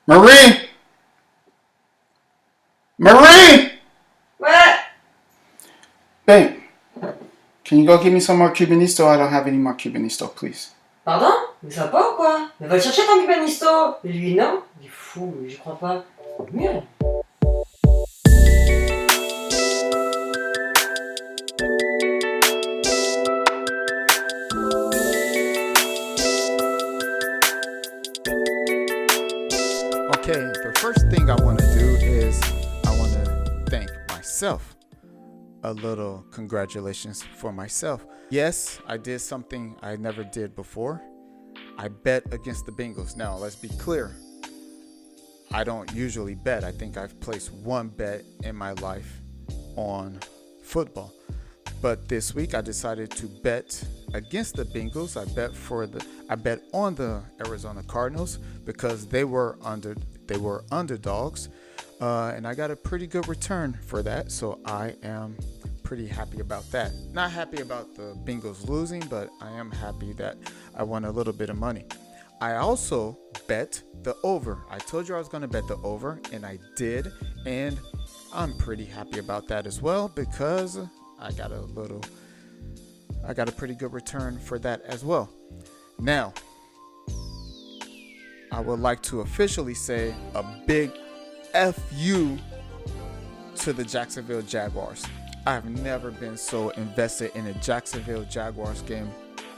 Marie! Marie! What? Babe, can you go get me some more Cubanisto? I don't have any more Cubanisto, please. Pardon? Mais ça va pas ou quoi? Mais va le chercher ton cubanisto! Et lui, non? Il est fou, j'y crois pas. Mieux. Okay, the first thing I want to do is I want to thank myself. A little congratulations for myself. Yes, I did something I never did before. I bet against the Bengals. Now, let's be clear. I don't usually bet. I think I've placed one bet in my life on football. But this week I decided to bet against the Bengals. I bet on the Arizona Cardinals because they were underdogs. And I got a pretty good return for that. So I am pretty happy about that. Not happy about the Bengals losing, but I am happy that I won a little bit of money. I also bet the over. I told you I was going to bet the over, and I did. And I'm pretty happy about that as well because I got a pretty good return for that as well. Now, I would like to officially say a big FU to the Jacksonville Jaguars. I've never been so invested in a Jacksonville Jaguars game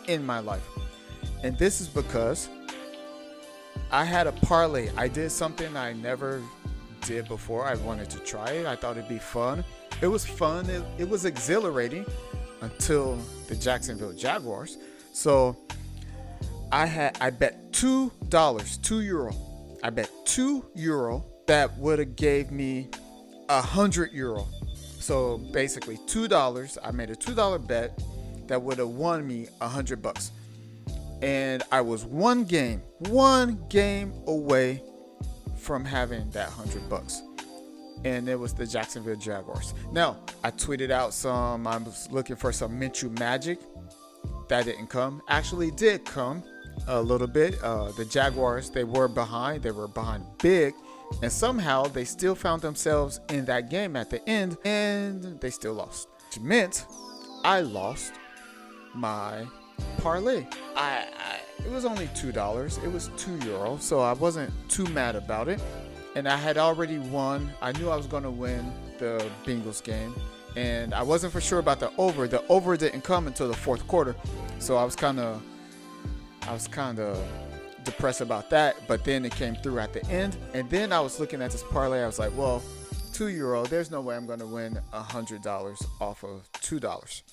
in my life. And this is because I had a parlay. I did something I never did before. I wanted to try it. I thought it'd be fun. It was fun. It was exhilarating until the Jacksonville Jaguars. So I bet $2, €2. I bet €2 that would have gave me €100. So basically $2. I made a $2 bet that would have won me $100. And I was one game away from having that $100. And it was the Jacksonville Jaguars. Now, I tweeted out I was looking for some Minshew magic. That didn't come. Actually did come a little bit. The Jaguars, they were behind big. And somehow they still found themselves in that game at the end. And they still lost. Which meant I lost my parlay. It was only $2. It was €2. So I wasn't too mad about it. And I had already won. I knew I was going to win the Bengals game. And I wasn't for sure about the over. The over didn't come until the fourth quarter. So I was kind of depressed about that. But then it came through at the end. And then I was looking at this parlay. I was like, well, €2. There's no way I'm going to win $100 off of $2.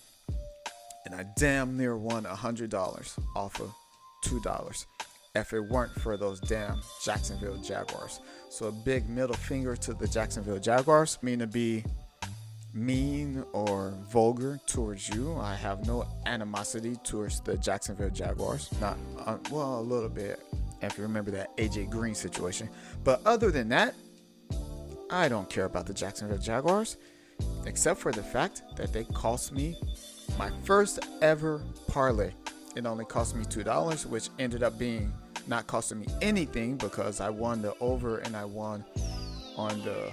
And I damn near won $100 off of $2. If it weren't for those damn Jacksonville Jaguars. So a big middle finger to the Jacksonville Jaguars. I mean to be mean or vulgar towards you. I have no animosity towards the Jacksonville Jaguars. Not, a little bit. If you remember that AJ Green situation. But other than that, I don't care about the Jacksonville Jaguars. Except for the fact that they cost me my first ever parlay. It only cost me $2, which ended up being not costing me anything because I won the over and I won on the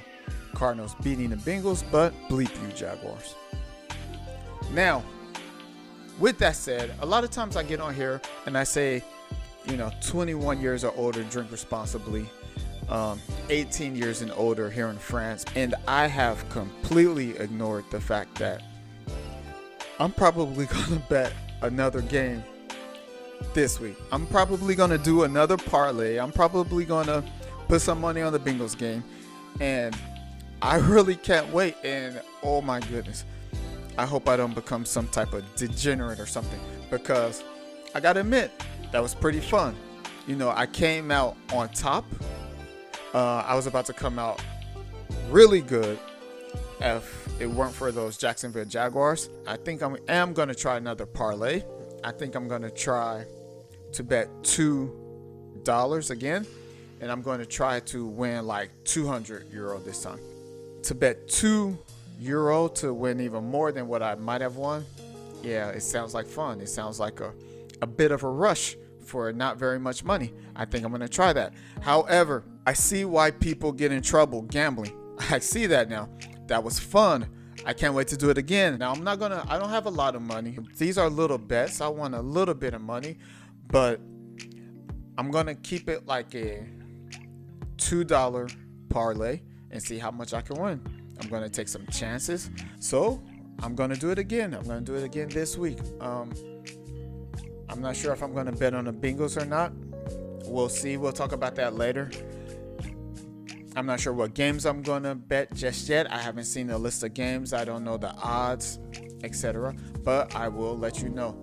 Cardinals beating the Bengals, but bleep you Jaguars. Now, with that said, a lot of times I get on here and I say, 21 years or older, drink responsibly. 18 years and older here in France. And I have completely ignored the fact that I'm probably going to bet another game this week. I'm probably going to do another parlay. I'm probably going to put some money on the Bengals game. And I really can't wait. And oh my goodness, I hope I don't become some type of degenerate or something. Because I got to admit, that was pretty fun. I came out on top. I was about to come out really good if it weren't for those Jacksonville Jaguars. I think I am going to try another parlay. I think I'm going to try to bet $2 again. And I'm going to try to win like €200 this time. To bet €2 to win even more than what I might have won. Yeah, it sounds like fun. It sounds like a bit of a rush for not very much money. I think I'm going to try that. However, I see why people get in trouble gambling. I see that now. That was fun. I can't wait to do it again. Now, I don't have a lot of money. These are little bets. I want a little bit of money, but I'm going to keep it like a $2 parlay and see how much I can win. I'm going to take some chances. So I'm going to do it again. I'm going to do it again this week. I'm not sure if I'm going to bet on the Bengals or not. We'll see. We'll talk about that later. I'm not sure what games I'm going to bet just yet. I haven't seen the list of games. I don't know the odds, etc. But I will let you know.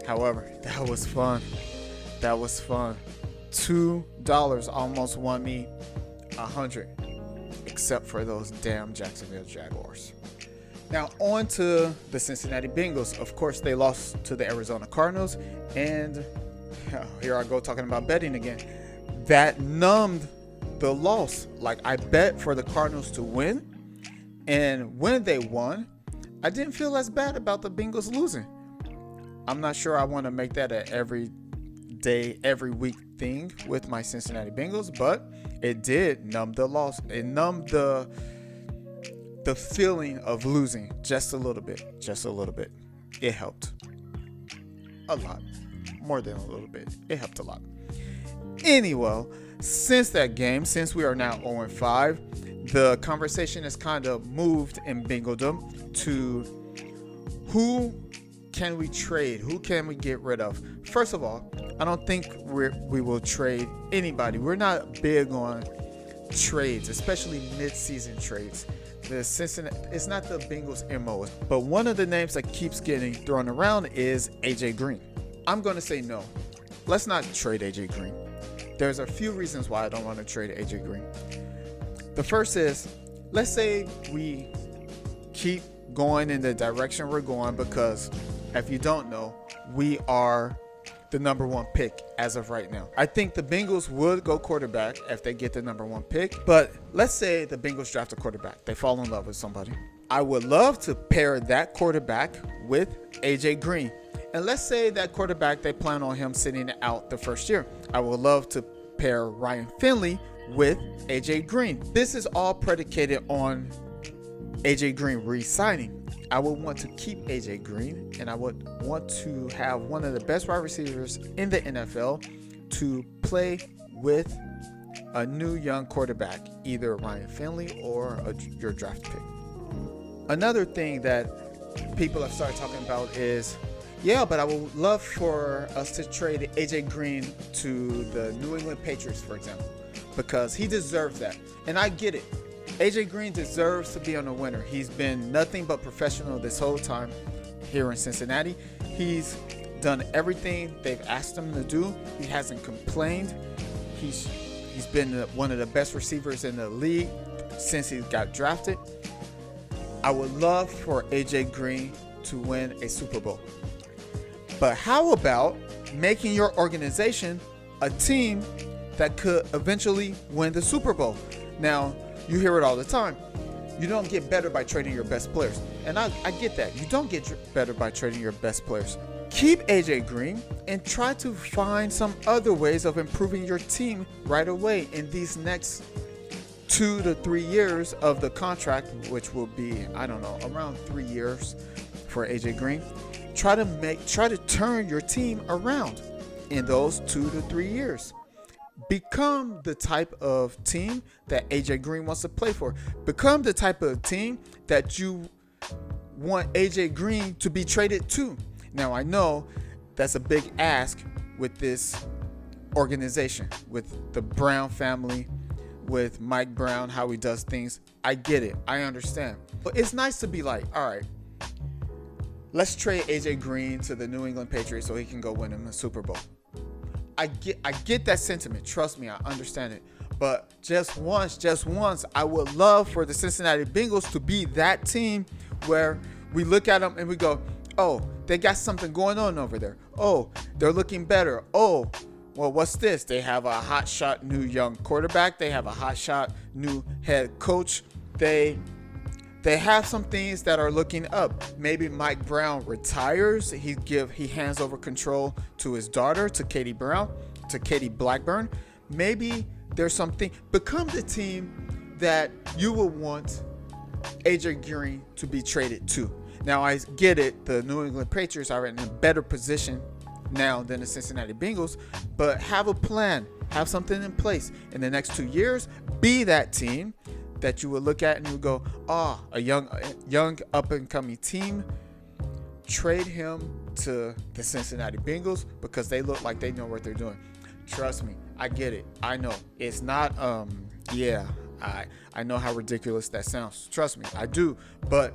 However, that was fun. That was fun. $2 almost won me $100, except for those damn Jacksonville Jaguars. Now on to the Cincinnati Bengals. Of course, they lost to the Arizona Cardinals, and here I go talking about betting again. That numbed the loss. Like, I bet for the Cardinals to win, and when they won, I didn't feel as bad about the Bengals losing. I'm not sure I want to make that a every day, every week thing with my Cincinnati Bengals, but it did numb the loss. It numbed the feeling of losing just a little bit. It helped a lot, more than a little bit. It helped a lot. Anyway, since that game, since we are now 0-5, the conversation has kind of moved in Bengaldom to who can we trade? Who can we get rid of? First of all, I don't think we will trade anybody. We're not big on trades, especially mid-season trades. It's not the Bengals' MO, but one of the names that keeps getting thrown around is AJ Green. I'm going to say no. Let's not trade AJ Green. There's a few reasons why I don't want to trade AJ Green. The first is, let's say we keep going in the direction we're going, because if you don't know, we are the number one pick as of right now. I think the Bengals would go quarterback if they get the number one pick, but let's say the Bengals draft a quarterback. They fall in love with somebody. I would love to pair that quarterback with AJ Green. And let's say that quarterback, they plan on him sitting out the first year. I would love to pair Ryan Finley with AJ Green. This is all predicated on AJ Green re-signing. I would want to keep AJ Green, and I would want to have one of the best wide receivers in the NFL to play with a new young quarterback, either Ryan Finley or your draft pick. Another thing that people have started talking about is, yeah, but I would love for us to trade AJ Green to the New England Patriots, for example, because he deserves that. And I get it. AJ Green deserves to be on a winner. He's been nothing but professional this whole time here in Cincinnati. He's done everything they've asked him to do. He hasn't complained. He's been one of the best receivers in the league since he got drafted. I would love for AJ Green to win a Super Bowl. But how about making your organization a team that could eventually win the Super Bowl? Now, you hear it all the time. You don't get better by trading your best players. And I get that. You don't get better by trading your best players. Keep AJ Green and try to find some other ways of improving your team right away in these next 2 to 3 years of the contract, which will be, I don't know, around 3 years for AJ Green. Try to turn your team around in those 2 to 3 years. Become the type of team that AJ Green wants to play for. Become the type of team that you want AJ Green to be traded to. Now, I know that's a big ask with this organization, with the Brown family, with Mike Brown, how he does things. I get it. I understand. But it's nice to be like, all right, let's trade AJ Green to the New England Patriots so he can go win him a Super Bowl. I get that sentiment. Trust me, I understand it. But just once, I would love for the Cincinnati Bengals to be that team where we look at them and we go, oh, they got something going on over there. Oh, they're looking better. Oh, well, what's this? They have a hotshot new young quarterback. They have a hotshot new head coach. They they have some things that are looking up. Maybe Mike Brown retires. He hands over control to his daughter, to Katie Blackburn. Maybe there's something. Become the team that you will want AJ Green to be traded to. Now, I get it. The New England Patriots are in a better position now than the Cincinnati Bengals, but have a plan. Have something in place. In the next 2 years, be that team that you will look at and you will go, a young up-and-coming team. Trade him to the Cincinnati Bengals because they look like they know what they're doing. Trust me, I get it. I know. It's not, I know how ridiculous that sounds. Trust me, I do. But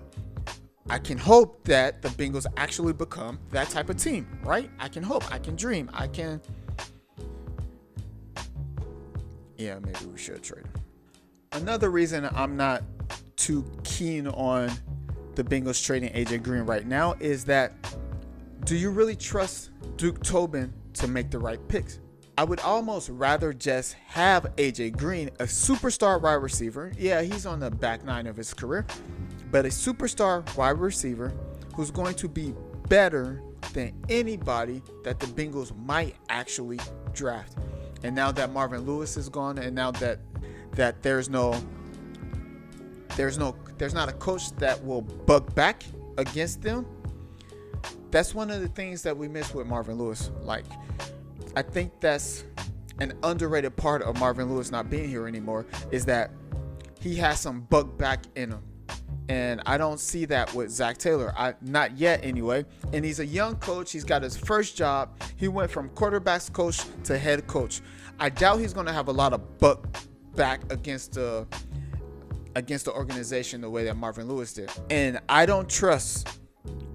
I can hope that the Bengals actually become that type of team, right? I can hope. I can dream. Yeah, maybe we should trade him. Another reason I'm not too keen on the Bengals trading AJ Green right now is that, do you really trust Duke Tobin to make the right picks? I would almost rather just have AJ Green, a superstar wide receiver. Yeah, he's on the back nine of his career, but a superstar wide receiver who's going to be better than anybody that the Bengals might actually draft. And now that Marvin Lewis is gone, and now that there's not a coach that will buck back against them. That's one of the things that we miss with Marvin Lewis. Like, I think that's an underrated part of Marvin Lewis not being here anymore, is that he has some buck back in him. And I don't see that with Zach Taylor. Not yet anyway. And he's a young coach. He's got his first job. He went from quarterbacks coach to head coach. I doubt he's going to have a lot of buck back against the organization the way that Marvin Lewis did. And I don't trust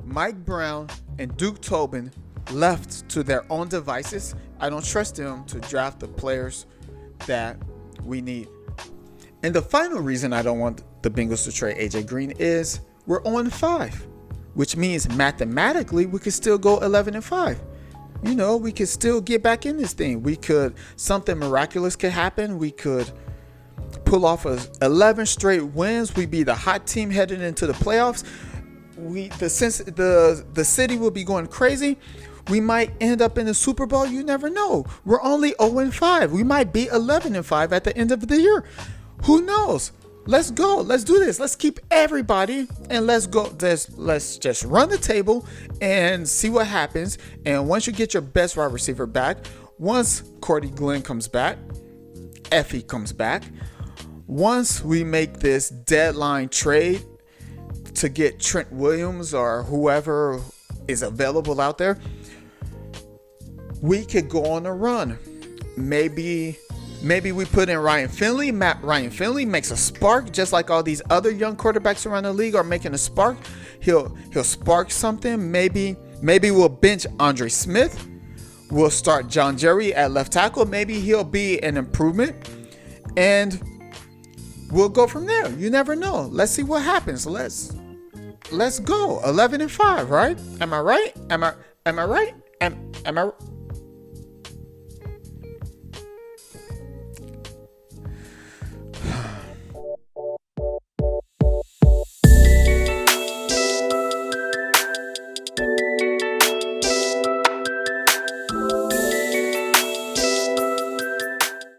Mike Brown and Duke Tobin left to their own devices. I don't trust them to draft the players that we need. And the final reason I don't want the Bengals to trade AJ Green is we're 0-5, which means mathematically we could still go 11-5. You know, we could still get back in this thing. Something miraculous could happen. We could pull off 11 straight wins. We'd be the hot team headed into the playoffs. The city will be going crazy. We might end up in the Super Bowl. You never know. We're only 0-5. We might be 11-5 at the end of the year. Who knows? Let's go. Let's do this. Let's keep everybody and let's go. Let's just run the table and see what happens. And once you get your best wide receiver back, once Cordy Glenn comes back, Effie comes back, once we make this deadline trade to get Trent Williams or whoever is available out there, we could go on a run. Maybe we put in Ryan Finley. Ryan Finley makes a spark, just like all these other young quarterbacks around the league are making a spark. He'll spark something. Maybe we'll bench Andre Smith. We'll start John Jerry at left tackle. Maybe he'll be an improvement, and we'll go from there. You never know. Let's see what happens. Let's go 11-5, right? Am I right? Am I right? Am I